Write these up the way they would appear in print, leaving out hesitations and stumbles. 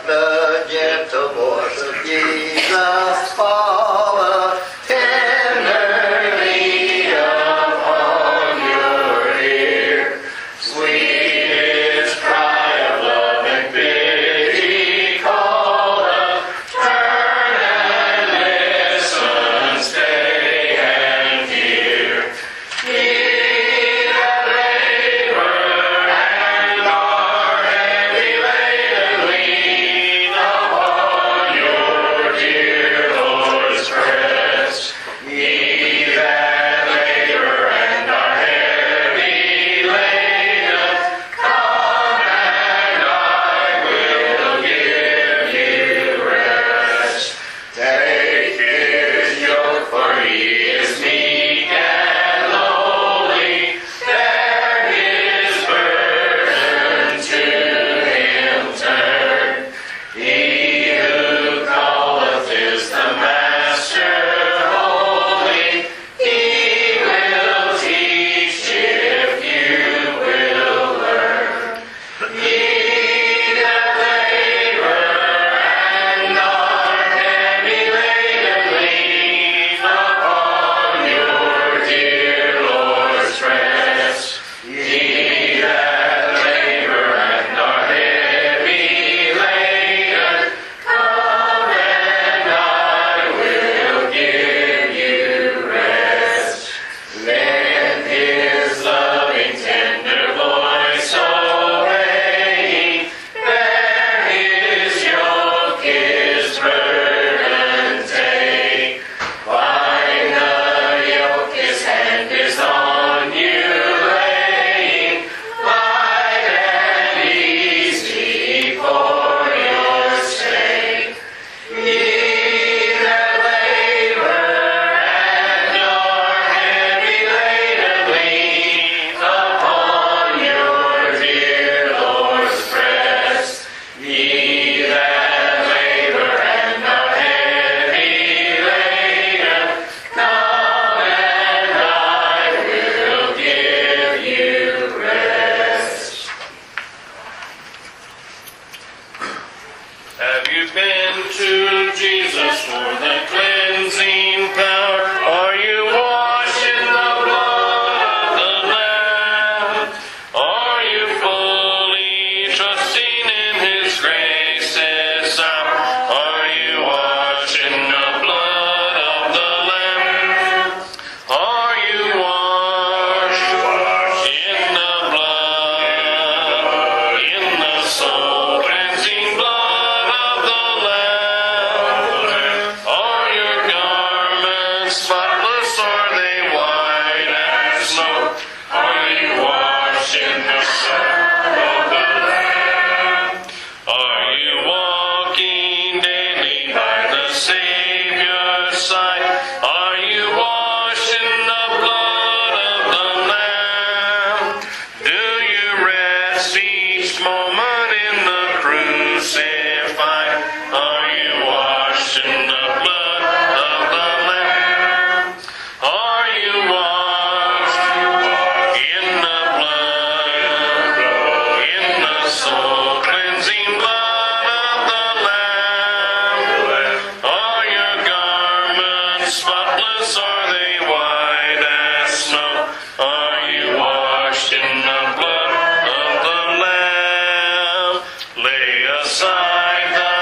The gentle voice of Jesus falleth tenderly upon your ear. Sweetest cry of love and pity calleth. Turn and listen, stay and hear. Ye that labor and are heavy laden, lean upon your dear Lord's breast. Ye that labor and are heavy laden, come and I will give you rest. Take his yoke, for he is meek and lowly. Bear his burden to him turn. He who calleth is the Master holy. He will teach if you will learn. Ye that labor and are heavy laden, lean upon your dear Lord's rest. Ye that labor and are heavy laden, come and I will give you rest. Lend his loving tender voice obeying, bear his yoke, his burden take. Find the yoke his hand is on you laying, light and easy for your sake. Ye that labor and are heavy laden, lean upon your dear Lord's breast. Ye that labor and are heavy laden, come and I will give you rest. Have you been to Jesus for the cleansing power? Are you washed in the blood of the Lamb? Are you fully trusting in his grace's hour? Are you washed in the blood of the Lamb? Are you washed in the blood, in the soul cleansing blood of the Lamb? Are your garments spotless? Are they white as snow? Are you washed in the blood of the Lamb? Are you walking daily by the Savior's side? Are you washed in the blood of the Lamb? Do you rest each moment in the crucified? Are you washed in the blood of the Lamb? Are you washed in the blood, in the soul cleansing blood of the Lamb? Are your garments spotless? Are they white as snow? Are you washed in the blood of the Lamb? Lay aside the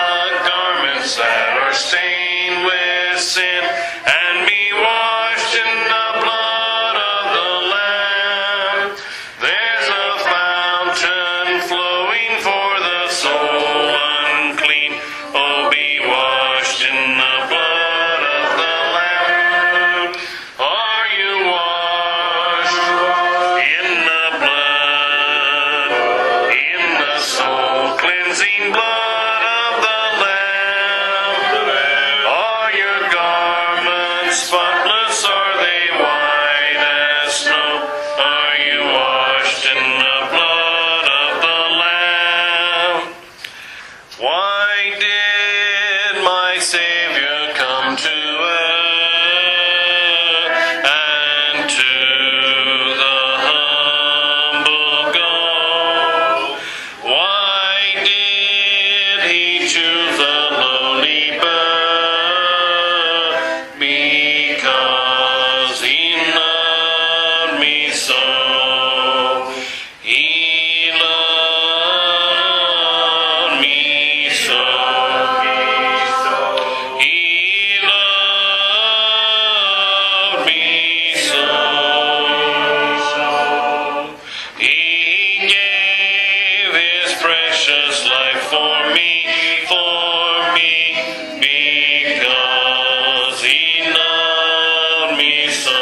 garments that are stained with sin, and be washed in the blood of the Lamb. There's a fountain flowing for the soul unclean. Oh, be washed in the blood of the Lamb. Are you washed in the blood, in the soul cleansing blood of the Lamb? Are your garments spotless? Are they white as snow? Are you washed in the blood of the Lamb? Why did my Savior come to earth and to the humble go? Why did thee to the lowly bird, because he loved me so. He loved me so. He loved me so. He gave his precious life for me, because he loved me so.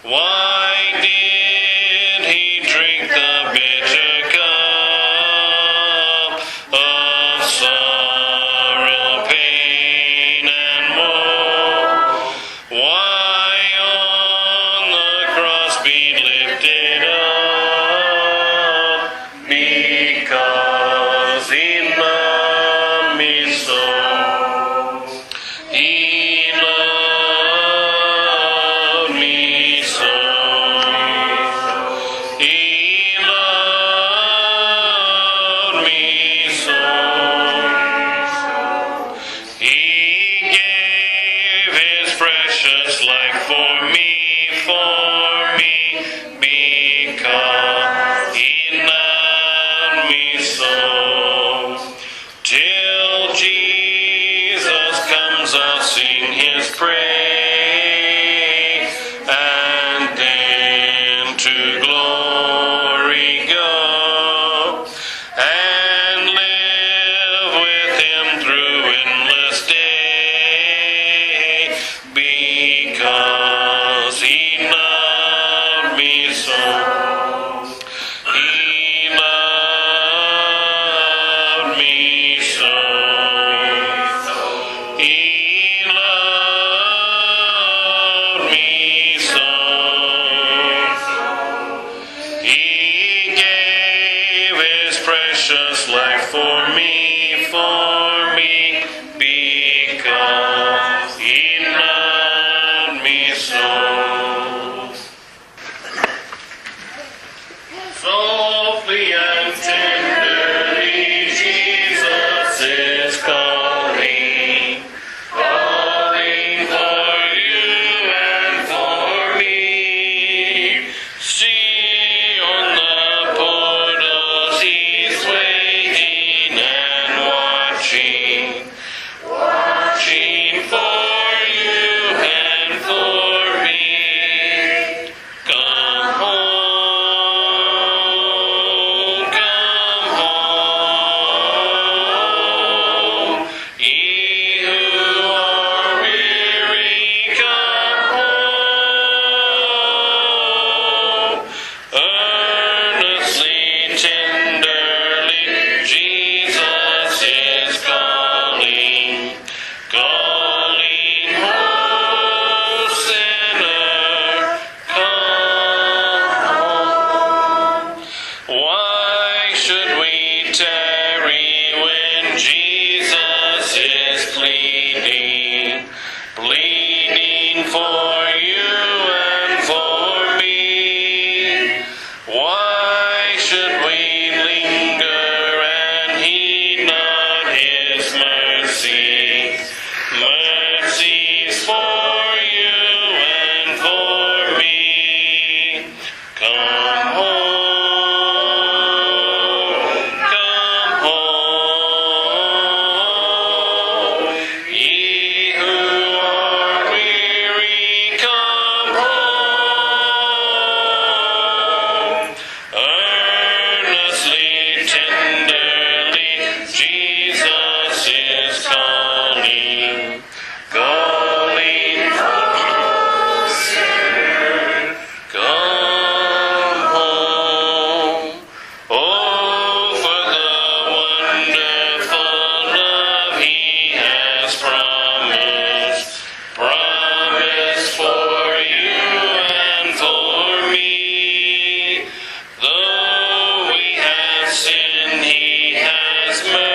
Why did he drink the bitter cup of sorrow, pain, and woe? Why on the cross be lifted up? Because he loved me so. He loved me so. He loved me so. He gave his precious life for me, because he loved me so. Till Jesus comes, I'll sing his praise, and then to glory go, and live with him through endless day, because he loved me so. He loved me so. He loved me so. He gave his precious life for me, because he loved me so. Softly and tenderly, Jesus is calling, calling for you and for me. See on the portals he's waiting and watching, watching for you and for me. Come home, come home. Ye who are weary, come home. Earnestly, tenderly, Jesus is calling, calling home, sinner, come home. Why should we tarry when Jesus is pleading, pleading for you and for me? Why should we linger and heed not his mercies, mercies for you and for me? Come home, come home. Ye who are weary, come home. Earnestly, tenderly, Jesus is calling, calling home, sinner, come home. Oh, for the wonderful love he has promised, promised for you and for me. Though we have sinned, he has mercy